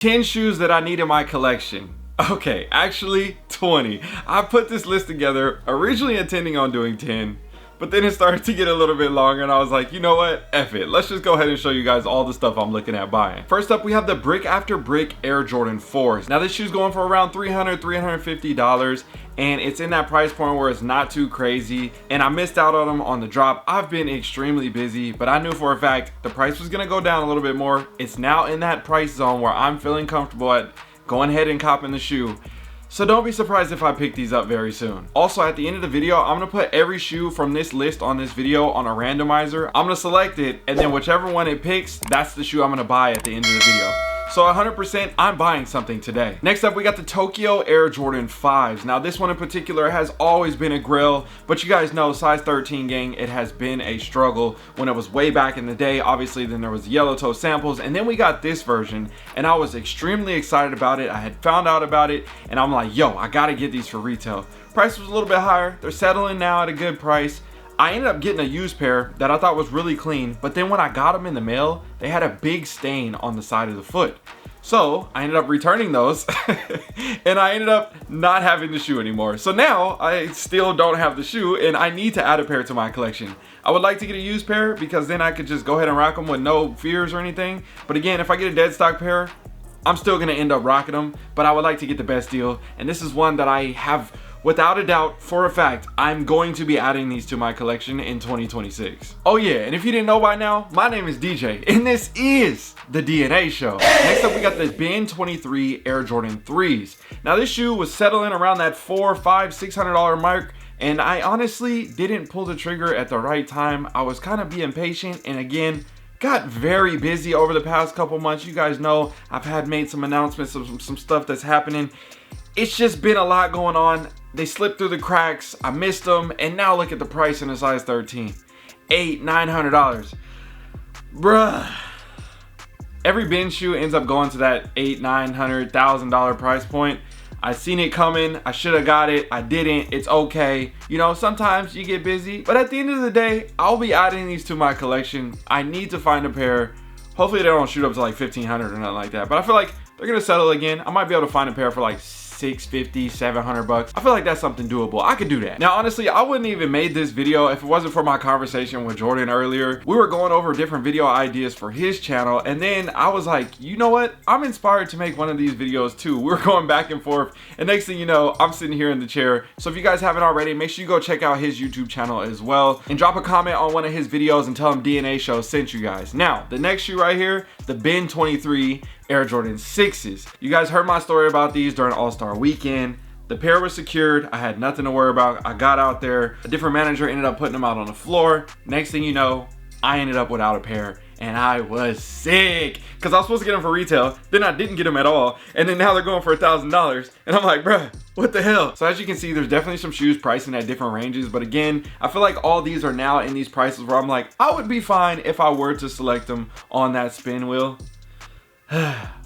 10 shoes that I need in my collection. Okay, actually 20. I put this list together originally intending on doing 10, but then it started to get a little bit longer and I was like, you know what, F it. Let's just go ahead and show you guys all the stuff I'm looking at buying. First up, we have the Brick After Brick Air Jordan 4s. Now this shoe's going for around $350, and it's in that price point where it's not too crazy, and I missed out on them on the drop. I've been extremely busy, but I knew for a fact the price was gonna go down a little bit more. It's now in that price zone where I'm feeling comfortable at going ahead and copping the shoe. So don't be surprised if I pick these up very soon. Also, at the end of the video, I'm gonna put every shoe from this list on this video on a randomizer. I'm gonna select it, and then whichever one it picks, that's the shoe I'm gonna buy at the end of the video. So 100%, I'm buying something today. Next up, we got the Tokyo Air Jordan 5s. Now this one in particular has always been a grill, but you guys know, size 13 gang, it has been a struggle when it was way back in the day. Obviously, then there was yellow toe samples, and then we got this version, and I was extremely excited about it. I had found out about it, and I'm like, yo, I gotta get these for retail. Price was a little bit higher. They're settling now at a good price. I ended up getting a used pair that I thought was really clean, but then when I got them in the mail, they had a big stain on the side of the foot. So I ended up returning those and I ended up not having the shoe anymore. So now I still don't have the shoe and I need to add a pair to my collection. I would like to get a used pair because then I could just go ahead and rock them with no fears or anything. But again, if I get a dead stock pair, I'm still gonna end up rocking them, but I would like to get the best deal. And this is one that I have, without a doubt, for a fact, I'm going to be adding these to my collection in 2026. Oh yeah, and if you didn't know by now, my name is DJ, and this is the DNA Show. Next up, we got the Ben 23 Air Jordan 3s. Now this shoe was settling around that $400, $500, $600 mark, and I honestly didn't pull the trigger at the right time. I was kind of being patient, and again, got very busy over the past couple months. You guys know I've made some announcements of some stuff that's happening. It's just been a lot going on. They slipped through the cracks, I missed them, and now look at the price in a size 13. $800, $900. Bruh. Every Ben shoe ends up going to that $800, $900, $1,000 price point. I seen it coming, I should have got it, I didn't, it's okay. You know, sometimes you get busy, but at the end of the day, I'll be adding these to my collection. I need to find a pair. Hopefully they don't shoot up to like $1,500 or nothing like that, but I feel like they're gonna settle again. I might be able to find a pair for like $650, $700. I feel like that's something doable. I could do that. Now, honestly, I wouldn't even made this video if it wasn't for my conversation with Jordan earlier. We were going over different video ideas for his channel, and then I was like, you know what? I'm inspired to make one of these videos too. We were going back and forth, and next thing you know, I'm sitting here in the chair. So if you guys haven't already, make sure you go check out his YouTube channel as well, and drop a comment on one of his videos and tell him DNA Show sent you guys. Now, the next shoe right here, the Ben 23 Air Jordan 6s. You guys heard my story about these during All-Star Weekend. The pair was secured. I had nothing to worry about. I got out there. A different manager ended up putting them out on the floor. Next thing you know, I ended up without a pair, and I was sick because I was supposed to get them for retail. Then I didn't get them at all, and then now they're going for $1,000, and I'm like, bruh, what the hell? So as you can see, there's definitely some shoes pricing at different ranges, but again, I feel like all these are now in these prices where I'm like, I would be fine if I were to select them on that spin wheel.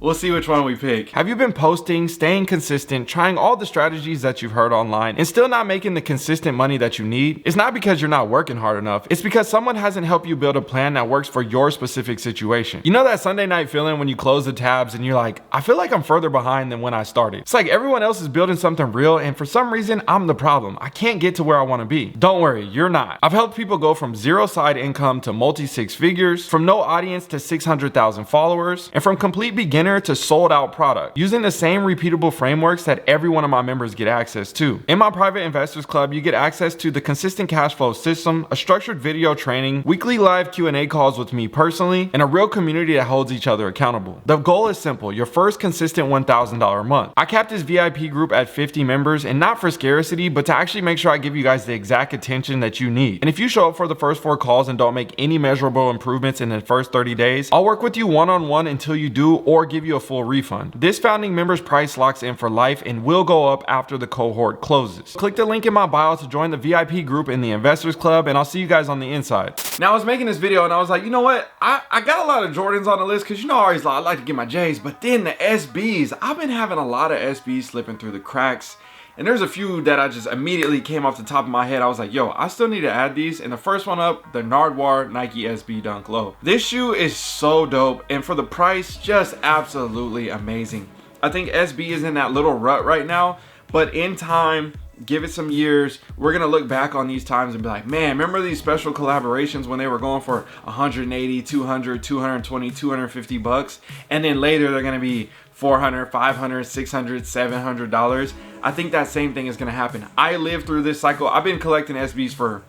We'll see which one we pick. Have you been posting, staying consistent, trying all the strategies that you've heard online, and still not making the consistent money that you need? It's not because you're not working hard enough. It's because someone hasn't helped you build a plan that works for your specific situation. You know that Sunday night feeling when you close the tabs and you're like, I feel like I'm further behind than when I started. It's like everyone else is building something real, and for some reason, I'm the problem. I can't get to where I want to be. Don't worry, you're not. I've helped people go from zero side income to multi-six figures, from no audience to 600,000 followers, and from complete beginner to sold out product, using the same repeatable frameworks that every one of my members get access to. In my private investors club, you get access to the consistent cash flow system, a structured video training, weekly live Q&A calls with me personally, and a real community that holds each other accountable. The goal is simple, your first consistent $1,000 month. I capped this VIP group at 50 members, and not for scarcity, but to actually make sure I give you guys the exact attention that you need. And if you show up for the first 4 calls and don't make any measurable improvements in the first 30 days, I'll work with you one-on-one until you do, or give you a full refund. This founding member's price locks in for life and will go up after the cohort closes. Click the link in my bio to join the VIP group in the Investors Club, and I'll see you guys on the inside. Now I was making this video and I was like, you know what? I got a lot of Jordans on the list because you know I like to get my J's, but then the SBs, I've been having a lot of SBs slipping through the cracks. And there's a few that I just immediately came off the top of my head. I was like, yo, I still need to add these. And the first one up, the Nardwuar Nike SB Dunk Low. This shoe is so dope, and for the price, just absolutely amazing. I think SB is in that little rut right now, but in time, give it some years, we're gonna look back on these times and be like, man, remember these special collaborations when they were going for 180, 200, 220, 250 bucks, and then later they're gonna be 400, 500, 600, 700 dollars. I think that same thing is gonna happen. I lived through this cycle. I've been collecting SBs for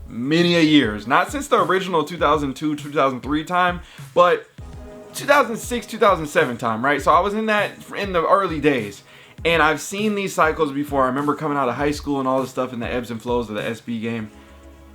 many a years, not since the original 2002, 2003 time, but 2006, 2007 time, right? So I was in the early days. And I've seen these cycles before. I remember coming out of high school and all this stuff in the ebbs and flows of the SB game.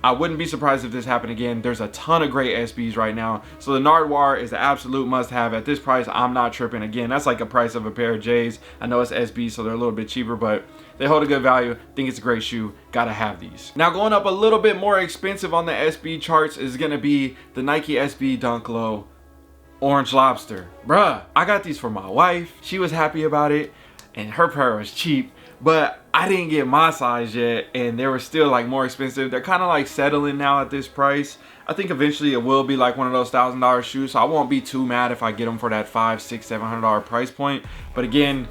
I wouldn't be surprised if this happened again. There's a ton of great SBs right now. So the Nardwuar is the absolute must-have. At this price, I'm not tripping. Again, that's like a price of a pair of J's. I know it's SB, so they're a little bit cheaper, but they hold a good value. Think it's a great shoe. Gotta have these. Now, going up a little bit more expensive on the SB charts is gonna be the Nike SB Dunk Low Orange Lobster. Bruh, I got these for my wife. She was happy about it, and her pair was cheap, but I didn't get my size yet, and they were still like more expensive. They're kind of like settling now at this price. I think eventually it will be like one of those $1,000 shoes, so I won't be too mad if I get them for that $500, $600, $700 price point. But again,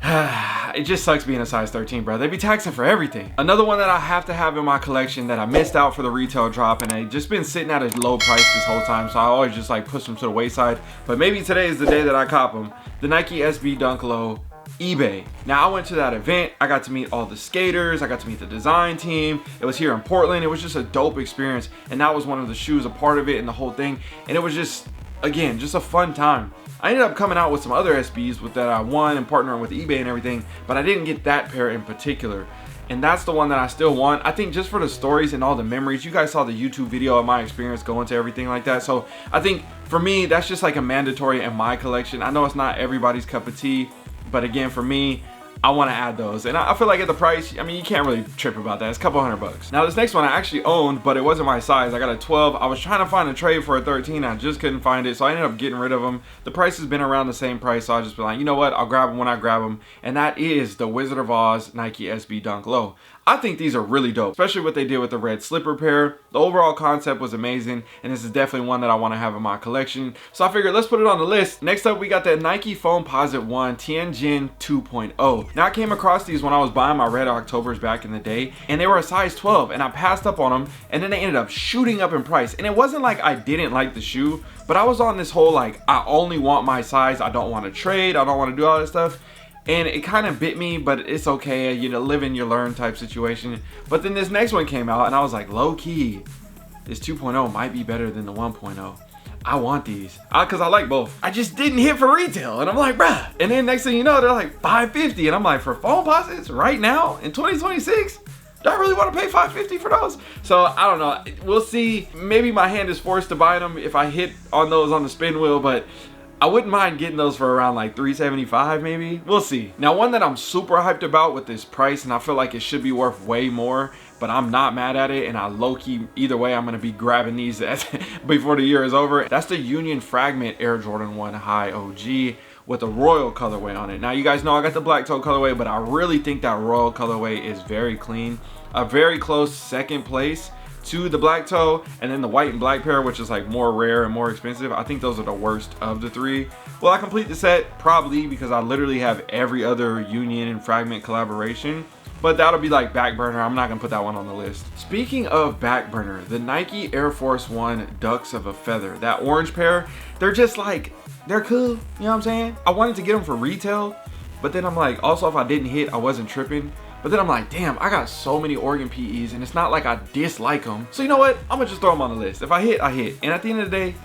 it just sucks being a size 13, bro. They be taxing for everything. Another one that I have to have in my collection that I missed out for the retail drop, and they just been sitting at a low price this whole time, so I always just like push them to the wayside. But maybe today is the day that I cop them. The Nike SB Dunk Low eBay. Now, I went to that event. I got to meet all the skaters. I got to meet the design team. It was here in Portland. It was just a dope experience, and that was one of the shoes, a part of it, and the whole thing. And it was just, again, just a fun time. I ended up coming out with some other SBs with that I won and partnering with eBay and everything, but I didn't get that pair in particular. And that's the one that I still want. I think just for the stories and all the memories. You guys saw the YouTube video of my experience going to everything like that. So I think for me, that's just like a mandatory in my collection. I know it's not everybody's cup of tea, but again, for me, I want to add those. And I feel like at the price, I mean, you can't really trip about that. It's a couple $100. Now, this next one I actually owned, but it wasn't my size. I got a 12. I was trying to find a trade for a 13. I just couldn't find it, so I ended up getting rid of them. The price has been around the same price, so I just been like, you know what? I'll grab them when I grab them. And that is the Wizard of Oz Nike SB Dunk Low. I think these are really dope, especially what they did with the red slipper pair. The overall concept was amazing, and this is definitely one that I want to have in my collection. So I figured let's put it on the list. Next up, we got the Nike Foamposite 1 Tianjin 2.0. Now, I came across these when I was buying my Red Octobers back in the day, and they were a size 12, and I passed up on them, and then they ended up shooting up in price. And it wasn't like I didn't like the shoe, but I was on this whole like, I only want my size. I don't want to trade. I don't want to do all this stuff. And it kind of bit me, but it's okay. You know, live and you learn type situation. But then this next one came out, and I was like, low key, this 2.0 might be better than the 1.0. I want these because I like both. I just didn't hit for retail, and I'm like, bruh. And then next thing you know, they're like $550, and I'm like, for Foamposites right now in 2026? Do I really want to pay $550 for those? So I don't know. We'll see. Maybe my hand is forced to buy them if I hit on those on the spin wheel, but I wouldn't mind getting those for around like $375 maybe. We'll see. Now, one that I'm super hyped about with this price, and I feel like it should be worth way more, but I'm not mad at it, and I low-key, either way, I'm going to be grabbing these before the year is over. That's the Union Fragment Air Jordan 1 High OG with a royal colorway on it. Now, you guys know I got the black toe colorway, but I really think that royal colorway is very clean. A very close second place to the black toe, and then the white and black pair, which is like more rare and more expensive. I think those are the worst of the three. Will I complete the set? Probably, because I literally have every other Union and Fragment collaboration, but that'll be like back burner. I'm not gonna put that one on the list. Speaking of back burner, the Nike Air Force One Ducks of a Feather, that orange pair, they're just like, they're cool, you know what I'm saying? I wanted to get them for retail, but then I'm like, also if I didn't hit, I wasn't tripping. But then I'm like, damn, I got so many Oregon PEs, and it's not like I dislike them. So you know what? I'm gonna just throw them on the list. If I hit, I hit. And at the end of the day,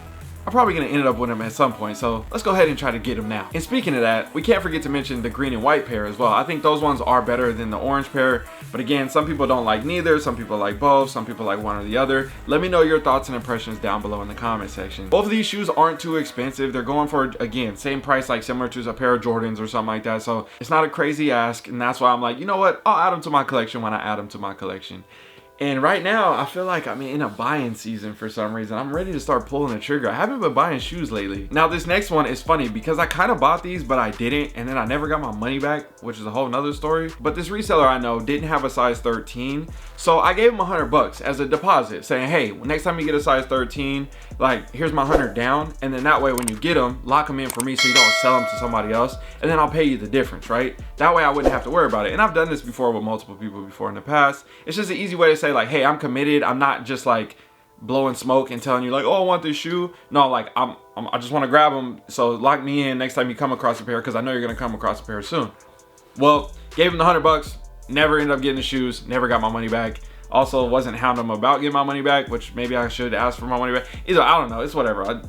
I'm probably gonna end up with them at some point. So let's go ahead and try to get them now. And speaking of that, we can't forget to mention the green and white pair as well. I think those ones are better than the orange pair. But again, some people don't like neither. Some people like both. Some people like one or the other. Let me know your thoughts and impressions down below in the comment section. Both of these shoes aren't too expensive. They're going for, again, same price, like similar to a pair of Jordans or something like that. So it's not a crazy ask. And that's why I'm like, you know what? I'll add them to my collection when I add them to my collection. And right now, I feel like I'm in a buying season for some reason. I'm ready to start pulling the trigger. I haven't been buying shoes lately. Now, this next one is funny because I kind of bought these, but I didn't. And then I never got my money back, which is a whole nother story. But this reseller I know didn't have a size 13. So I gave him $100 as a deposit saying, hey, next time you get a size 13, like, here's my 100 down. And then that way, when you get them, lock them in for me so you don't sell them to somebody else. And then I'll pay you the difference, right? That way I wouldn't have to worry about it. And I've done this before with multiple people before in the past. It's just an easy way to say, like, hey, I'm committed. I'm not just like blowing smoke and telling you like, oh, I want this shoe. No, like I just want to grab them. So lock me in next time you come across a pair, because I know you're gonna come across a pair soon. Well, gave him the $100. Never ended up getting the shoes. Never got my money back. Also, wasn't hounding him about getting my money back, which maybe I should ask for my money back. Either, I don't know, it's whatever.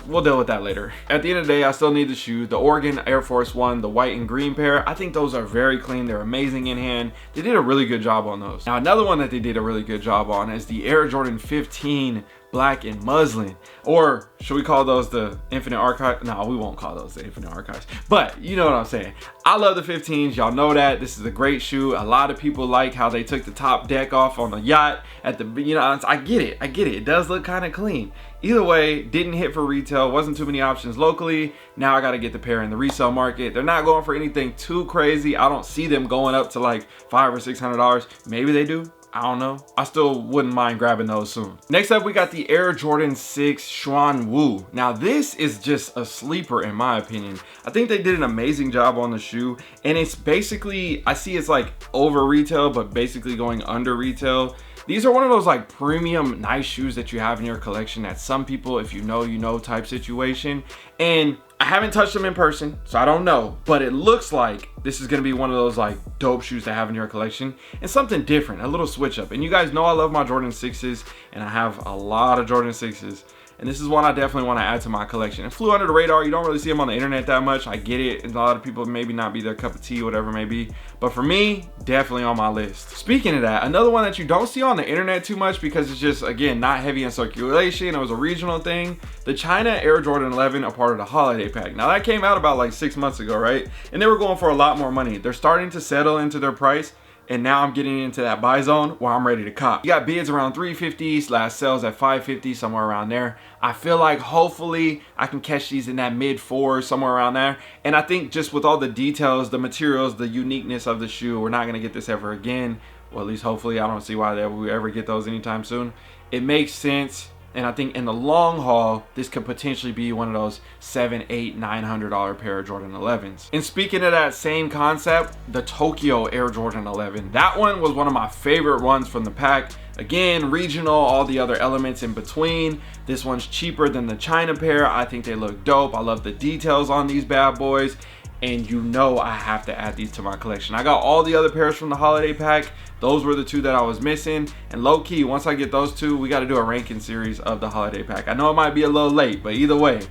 We'll deal with that later. At the end of the day, I still need the shoe. The Oregon Air Force One, the white and green pair, I think those are very clean. They're amazing in hand. They did a really good job on those. Now, another one that they did a really good job on is the Air Jordan 15 black and muslin, or should we call those the Infinite Archive? No, we won't call those the Infinite Archives, but you know what I'm saying. I love the 15s, y'all know that. This is a great shoe. A lot of people like how they took the top deck off on the yacht at the, you know, I get it. It does look kind of clean. Either way, didn't hit for retail, wasn't too many options locally. Now I gotta get the pair in the resale market. They're not going for anything too crazy. I don't see them going up to like $500 or $600. Maybe they do. I don't know. I still wouldn't mind grabbing those soon. Next up, we got the Air Jordan 6 Xuan Wu. Now, this is just a sleeper in my opinion. I think they did an amazing job on the shoe, and it's basically, I see it's like over retail, but basically going under retail. These are one of those like premium nice shoes that you have in your collection that some people, if you know type situation. And I haven't touched them in person, so I don't know, but it looks like this is gonna be one of those like dope shoes to have in your collection and something different, a little switch up. And you guys know I love my Jordan 6s, and I have a lot of Jordan 6s. And this is one I definitely want to add to my collection. It flew under the radar. You don't really see them on the internet that much. I get it. And a lot of people maybe not be their cup of tea, whatever it may be. But for me, definitely on my list. Speaking of that, another one that you don't see on the internet too much because it's just, again, not heavy in circulation. It was a regional thing. The China Air Jordan 11, a part of the holiday pack. Now that came out about like 6 months ago, right? And they were going for a lot more money. They're starting to settle into their price. And now I'm getting into that buy zone where I'm ready to cop. You got bids around 350s, last sales at 550, somewhere around there. I feel like hopefully I can catch these in that mid 4s, somewhere around there. And I think just with all the details, the materials, the uniqueness of the shoe, we're not gonna get this ever again. Well, at least hopefully. I don't see why we ever get those anytime soon. It makes sense. And I think in the long haul, this could potentially be one of those $700, $800, $900 pair of Jordan 11s. And speaking of that same concept, the Tokyo Air Jordan 11. That one was one of my favorite ones from the pack. Again, regional, all the other elements in between. This one's cheaper than the China pair. I think they look dope. I love the details on these bad boys. And you know I have to add these to my collection. I got all the other pairs from the holiday pack. Those were the two that I was missing. And low key, once I get those two, we got to do a ranking series of the holiday pack. I know it might be a little late, but either way,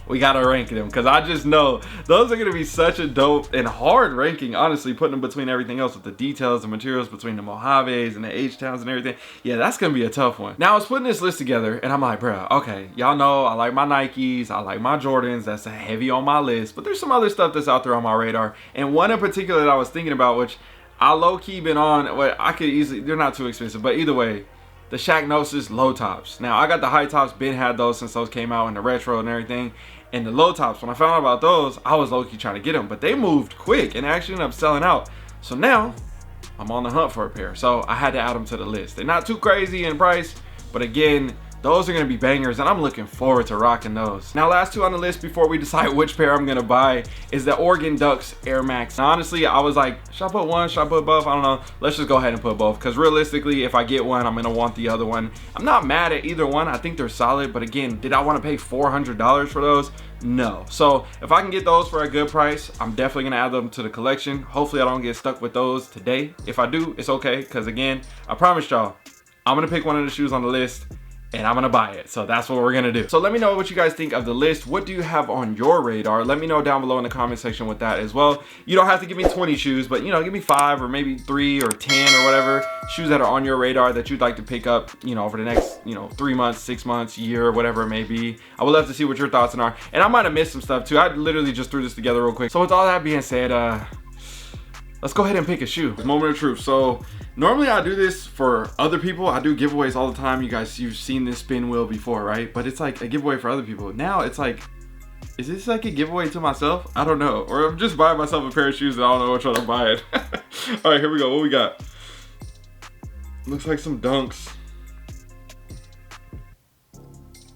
we got to rank them because I just know those are going to be such a dope and hard ranking, honestly, putting them between everything else with the details, the materials between the Mojaves and the H-Towns and everything. Yeah, that's going to be a tough one. Now, I was putting this list together and I'm like, bro, okay, y'all know I like my Nikes, I like my Jordans. That's heavy on my list, but there's some other stuff that's out there on my radar. And one in particular that I was thinking about, which I low-key been on, well, I could easily, they're not too expensive, but either way, the Shaq Gnosis low tops. Now, I got the high tops, been had those since those came out in the retro and everything. And the low tops, when I found out about those, I was low-key trying to get them, but they moved quick and actually ended up selling out. So now, I'm on the hunt for a pair. So I had to add them to the list. They're not too crazy in price, but again, those are gonna be bangers and I'm looking forward to rocking those. Now, last two on the list before we decide which pair I'm gonna buy is the Oregon Ducks Air Max. Now, honestly, I was like, should I put one, should I put both? I don't know. Let's just go ahead and put both, because realistically, if I get one, I'm gonna want the other one. I'm not mad at either one. I think they're solid, but again, did I wanna pay $400 for those? No. So if I can get those for a good price, I'm definitely gonna add them to the collection. Hopefully I don't get stuck with those today. If I do, it's okay, because again, I promise y'all, I'm gonna pick one of the shoes on the list and I'm gonna buy it. So that's what we're gonna do. So let me know what you guys think of the list. What do you have on your radar? Let me know down below in the comment section with that as well. You don't have to give me 20 shoes, but you know, give me 5 or maybe 3 or 10 or whatever shoes that are on your radar that you'd like to pick up, you know, over the next, you know, 3 months, 6 months, year, whatever it may be. I would love to see what your thoughts are. And I might have missed some stuff too. I literally just threw this together real quick. So with all that being said, let's go ahead and pick a shoe. Moment of truth. So normally I do this for other people. I do giveaways all the time. You guys, you've seen this spin wheel before, right? But it's like a giveaway for other people. Now it's like, is this like a giveaway to myself? I don't know. Or I'm just buying myself a pair of shoes and I don't know which one I'm buying. All right, here we go. What we got? Looks like some Dunks.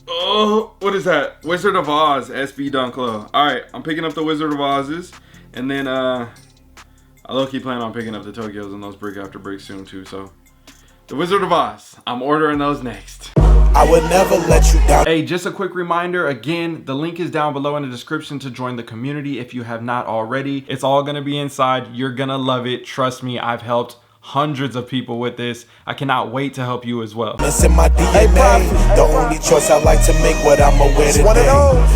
Oh, what is that? Wizard of Oz SB Dunk Low. All right, I'm picking up the Wizard of Oz's, and then I low-key plan on picking up the Tokyos and those brick after brick soon too. So the Wizard of Oz, I'm ordering those next. I would never let you down. Hey, just a quick reminder, again, the link is down below in the description to join the community if you have not already. It's all gonna be inside. You're gonna love it. Trust me, I've helped hundreds of people with this. I cannot wait to help you as well. It's in my DNA. The only choice I like to make, what I'ma wear today.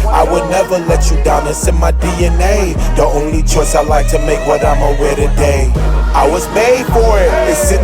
I would never let you down. It's in my DNA. The only choice I like to make, what I'ma wear today. I was made for it. It's in